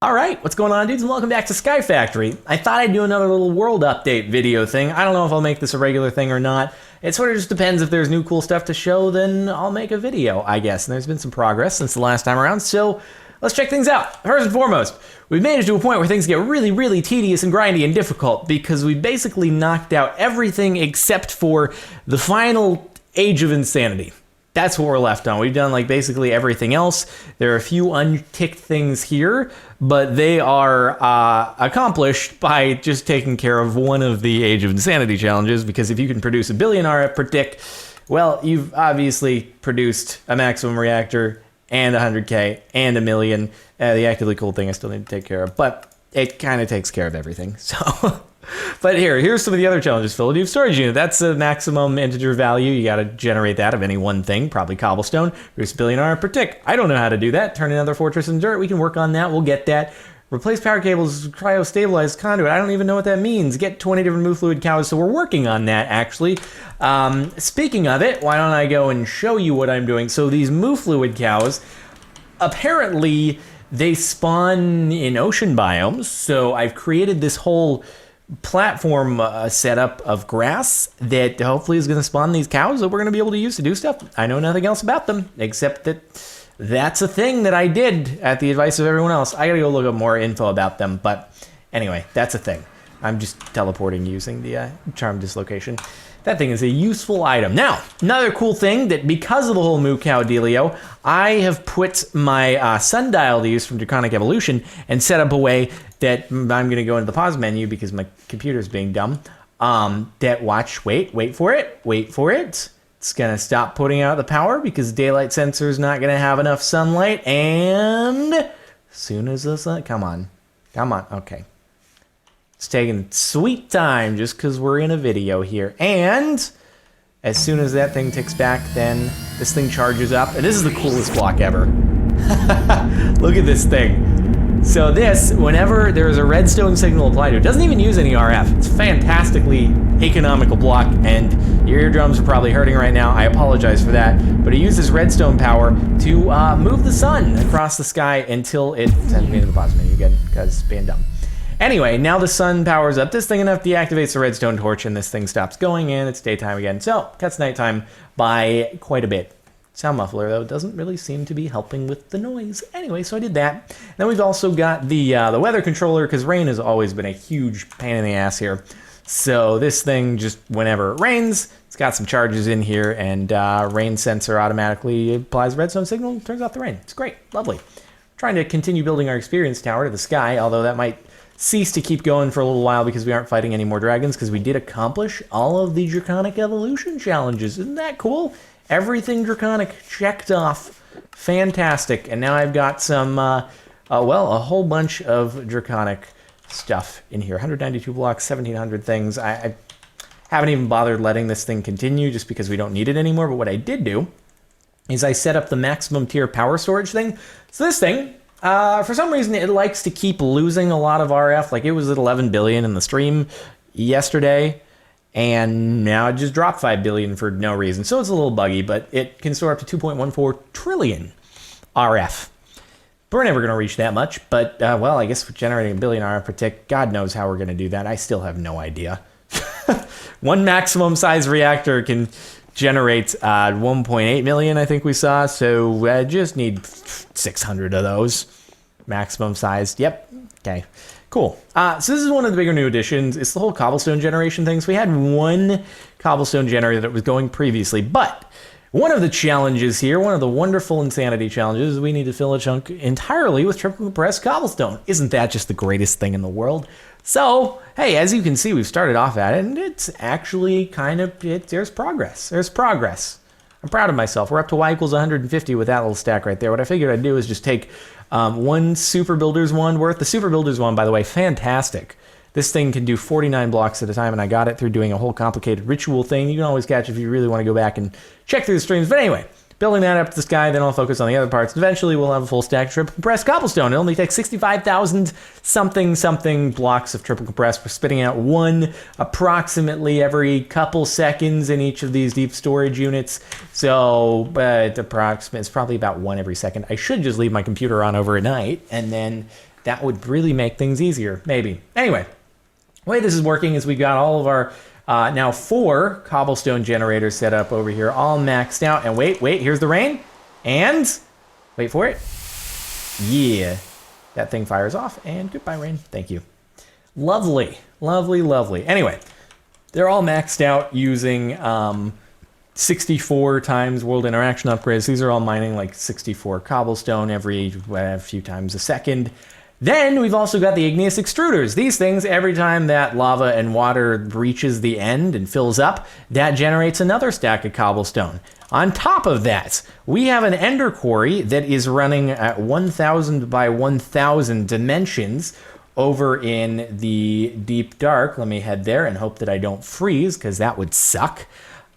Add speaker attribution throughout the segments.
Speaker 1: All right, what's going on, dudes, and welcome back to Sky Factory. I thought I'd do another little world update video thing. I don't know if I'll make this a regular thing or not. It sort of just depends. If there's new cool stuff to show, then I'll make a video, I guess. And there's been some progress since the last time around, so let's check things out. First and foremost, we've managed to a point where things get really, really tedious and grindy and difficult because we basically knocked out everything except for the final Age of Insanity. That's what we're left on. We've done like basically everything else. There are a few unticked things here, but they are accomplished by just taking care of one of the Age of Insanity challenges, because if you can produce 1 billion RF per tick, well, you've obviously produced a maximum reactor and 100K and 1 million. The actively cool thing I still need to take care of, but it kind of takes care of everything. So, but here's some of the other challenges. Fill a deep storage unit. That's the maximum integer value. You got to generate that of any one thing, probably cobblestone. Produce 1 billion RF per tick. I don't know how to do that. Turn another fortress in dirt. We can work on that. We'll get that. Replace power cables, cryo-stabilized conduit. I don't even know what that means. Get 20 different move fluid cows. So we're working on that, actually. Speaking of it, why don't I go and show you what I'm doing? So these move fluid cows, apparently they spawn in ocean biomes. So I've created this whole platform setup of grass that hopefully is going to spawn these cows that we're going to be able to use to do stuff. I know nothing else about them except that that's a thing that I did at the advice of everyone else. I gotta go look up more info about them, but anyway, that's a thing. I'm just teleporting using the charm dislocation. That thing is a useful item. Now, another cool thing that because of the whole moo cow dealio, I have put my sundial to use from Draconic Evolution and set up a way that I'm gonna go into the pause menu because my computer's being dumb. Wait for it. It's gonna stop putting out the power because daylight sensor is not gonna have enough sunlight, and as soon as the sun, come on, okay. It's taking sweet time just because we're in a video here. And as soon as that thing ticks back, then this thing charges up. And this is the coolest block ever. Look at this thing. So this, whenever there is a redstone signal applied to it, doesn't even use any RF. It's a fantastically economical block, and your eardrums are probably hurting right now. I apologize for that. But it uses redstone power to move the sun across the sky until it sends me to the pause menu again, because being dumb. Anyway, now the sun powers up this thing enough, deactivates the redstone torch, and this thing stops going, and it's daytime again. So, cuts nighttime by quite a bit. Sound muffler, though, doesn't really seem to be helping with the noise. Anyway, so I did that. Then we've also got the weather controller, because rain has always been a huge pain in the ass here. So this thing, just whenever it rains, it's got some charges in here, and rain sensor automatically applies redstone signal, turns off the rain. It's great, lovely. Trying to continue building our experience tower to the sky, although that might cease to keep going for a little while because we aren't fighting any more dragons, because we did accomplish all of the Draconic Evolution challenges. Isn't that cool? Everything Draconic checked off. Fantastic. And now I've got some, well, a whole bunch of Draconic stuff in here. 192 blocks, 1,700 things. I haven't even bothered letting this thing continue just because we don't need it anymore. But what I did do is I set up the maximum tier power storage thing. So this thing, for some reason, it likes to keep losing a lot of RF. Like, it was at 11 billion in the stream yesterday, and now it just dropped 5 billion for no reason. So it's a little buggy, but it can store up to 2.14 trillion RF. But we're never going to reach that much, but, well, I guess we're generating 1 billion RF per tick. God knows how we're going to do that. I still have no idea. One maximum size reactor can generate 1.8 million, I think we saw, so I just need 600 of those maximum sized. Yep. Okay, cool. So this is one of the bigger new additions. It's the whole cobblestone generation thing. So we had one cobblestone generator that was going previously, but one of the challenges here, one of the wonderful insanity challenges, is we need to fill a chunk entirely with triple compressed cobblestone. Isn't that just the greatest thing in the world? So, hey, as you can see, we've started off at it, and it's actually kind of, there's progress. There's progress. I'm proud of myself. We're up to Y equals 150 with that little stack right there. What I figured I'd do is just take one Super Builder's wand worth. The Super Builder's wand, by the way, fantastic. This thing can do 49 blocks at a time, and I got it through doing a whole complicated ritual thing. You can always catch if you really want to go back and check through the streams. But anyway, building that up to the sky, then I'll focus on the other parts. Eventually, we'll have a full stack of triple compressed cobblestone. It only takes 65,000 something blocks of triple compressed. We're spitting out one approximately every couple seconds in each of these deep storage units. So, it's probably about one every second. I should just leave my computer on overnight, and then That would really make things easier, maybe. Anyway, the way this is working is we've got all of our now 4 cobblestone generators set up over here, all maxed out. And wait, here's the rain. And wait for it. Yeah, that thing fires off. And goodbye, rain. Thank you. Lovely, lovely, lovely. Anyway, they're all maxed out using 64 times world interaction upgrades. These are all mining like 64 cobblestone every few times a second. Then we've also got the igneous extruders. These things, every time that lava and water reaches the end and fills up, that generates another stack of cobblestone. On top of that, we have an ender quarry that is running at 1,000 by 1,000 dimensions over in the deep dark. Let me head there and hope that I don't freeze, because that would suck.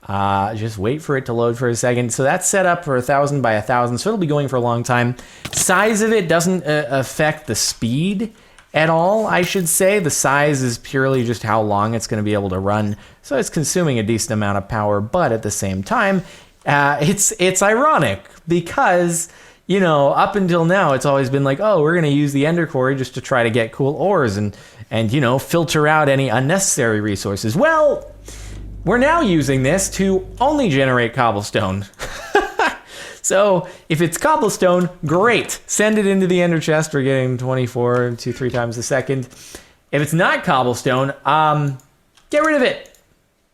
Speaker 1: Just wait for it to load for a second. So that's set up for 1,000 by 1,000, so it'll be going for a long time. Size of it doesn't affect the speed at all, I should say. The size is purely just how long it's going to be able to run. So it's consuming a decent amount of power, but at the same time, it's ironic because, you know, up until now, it's always been like, oh, we're going to use the ender quarry just to try to get cool ores and you know, filter out any unnecessary resources. Well, we're now using this to only generate cobblestone. So if it's cobblestone, great. Send it into the ender chest. We're getting 24 to 3 times a second. If it's not cobblestone, get rid of it.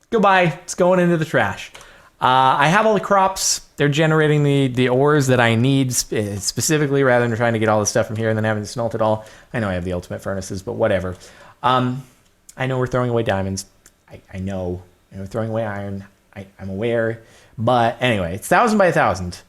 Speaker 1: Goodbye. It's going into the trash. I have all the crops. They're generating the ores that I need specifically, rather than trying to get all this stuff from here and then having to smelt it all. I know I have the ultimate furnaces, but whatever. I know we're throwing away diamonds. I know. We're throwing away iron. I'm aware. But anyway, it's 1,000 by 1,000.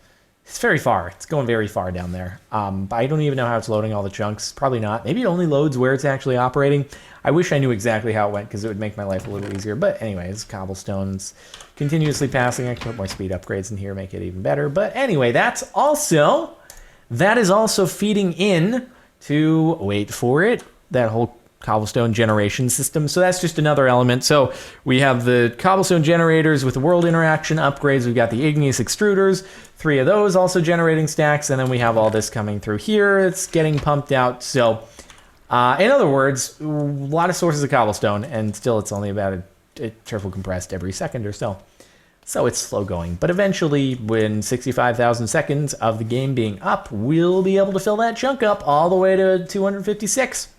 Speaker 1: It's very far. It's going very far down there. But I don't even know how it's loading all the chunks. Probably not. Maybe it only loads where it's actually operating. I wish I knew exactly how it went, because it would make my life a little easier. But anyways, cobblestones continuously passing. I can put more speed upgrades in here, make it even better. But anyway, that is also feeding in to, wait for it, that whole cobblestone generation system. So that's just another element. So we have the cobblestone generators with the world interaction upgrades. We've got the igneous extruders, 3 of those also generating stacks. And then we have all this coming through here. It's getting pumped out. So in other words, a lot of sources of cobblestone, and still it's only about a triple compressed every second or so. So it's slow going. But eventually, when 65,000 seconds of the game being up, we'll be able to fill that chunk up all the way to 256.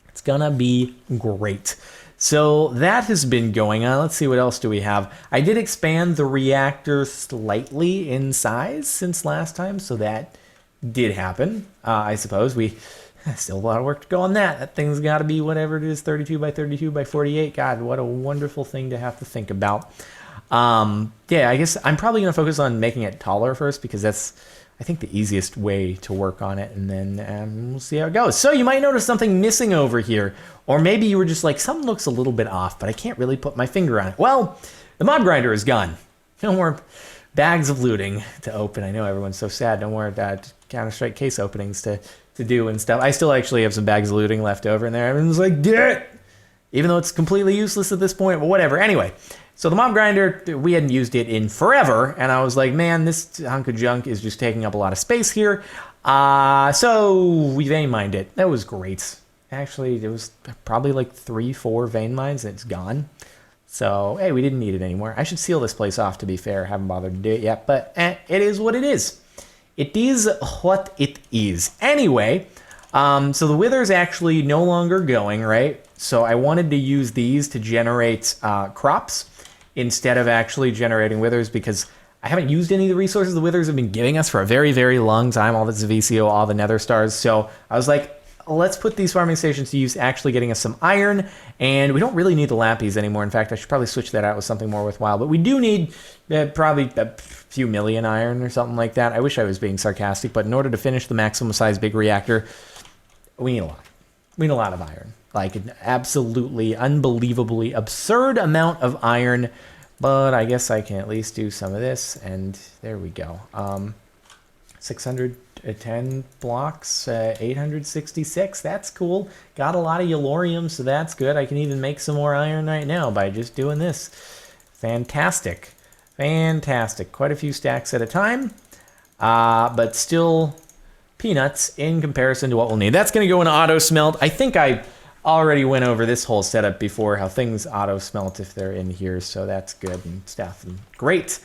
Speaker 1: It's gonna be great. So that has been going on. Let's see, what else do we have? I did expand the reactor slightly in size since last time, so that did happen. I suppose we still a lot of work to go on that. That thing's got to be whatever it is, 32 by 32 by 48. God, what a wonderful thing to have to think about. Yeah, I guess I'm probably gonna focus on making it taller first, because that's, I think, the easiest way to work on it, and then we'll see how it goes. So you might notice something missing over here, or maybe you were just like, something looks a little bit off, but I can't really put my finger on it. Well, the mob grinder is gone. No more bags of looting to open. I know everyone's so sad. No more Counter-Strike case openings to do and stuff. I still actually have some bags of looting left over in there. Everyone's like, get it! Even though it's completely useless at this point, but whatever. Anyway. So the mob grinder, we hadn't used it in forever, and I was like, man, this hunk of junk is just taking up a lot of space here. So we vein mined it. That was great. Actually, it was probably like 3-4 vein mines, and it's gone. So, hey, we didn't need it anymore. I should seal this place off, to be fair. Haven't bothered to do it yet, but it is what it is. It is what it is. Anyway, so the wither's actually no longer going, right? So I wanted to use these to generate crops instead of actually generating withers, because I haven't used any of the resources the withers have been giving us for a very, very long time, all the VCO, all the nether stars. So I was like, let's put these farming stations to use actually getting us some iron, and we don't really need the lappies anymore. In fact, I should probably switch that out with something more worthwhile, but we do need probably a few million iron or something like that. I wish I was being sarcastic, but in order to finish the maximum size big reactor, we need a lot. We need a lot of iron. Like an absolutely unbelievably absurd amount of iron, but I guess I can at least do some of this, and there we go. 610 blocks, 866, that's cool. Got a lot of yellorium, so that's good. I can even make some more iron right now by just doing this. Fantastic. Fantastic. Quite a few stacks at a time, but still peanuts in comparison to what we'll need. That's going to go in auto smelt. I think I already went over this whole setup before, how things auto smelt if they're in here, so that's good and stuff. And great.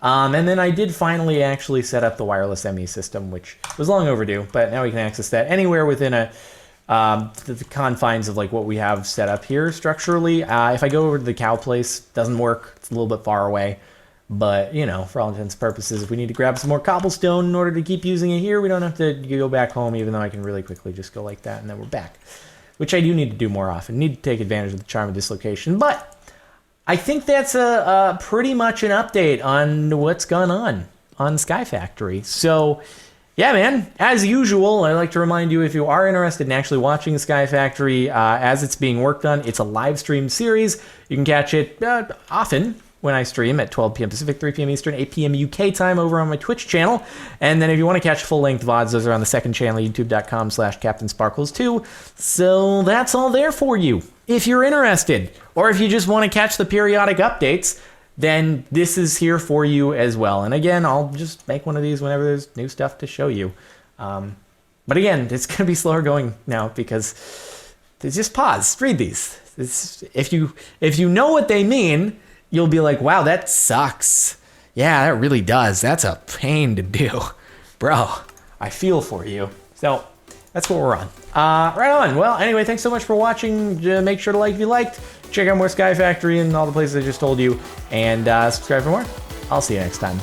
Speaker 1: And then I did finally actually set up the wireless ME system, which was long overdue, but now we can access that anywhere within the confines of like what we have set up here structurally. If I go over to the cow place, doesn't work. It's a little bit far away. But, you know, for all intents and purposes, if we need to grab some more cobblestone in order to keep using it here, we don't have to go back home, even though I can really quickly just go like that, and then we're back. Which I do need to do more often. Need to take advantage of the charm of dislocation. But I think that's a pretty much an update on what's gone on Sky Factory. So, yeah, man, as usual, I'd like to remind you, if you are interested in actually watching Sky Factory as it's being worked on, it's a live stream series. You can catch it often when I stream at 12 p.m. Pacific, 3 p.m. Eastern, 8 p.m. UK time over on my Twitch channel. And then if you want to catch full-length VODs, those are on the second channel, youtube.com/CaptainSparklez 2. So that's all there for you. If you're interested, or if you just want to catch the periodic updates, then this is here for you as well. And again, I'll just make one of these whenever there's new stuff to show you. But again, it's going to be slower going now because just pause, read these. If you know what they mean, you'll be like, wow, that sucks. Yeah, that really does. That's a pain to do. Bro, I feel for you. So that's what we're on. Right on. Well, anyway, thanks so much for watching. Make sure to like if you liked. Check out more Sky Factory and all the places I just told you. And subscribe for more. I'll see you next time.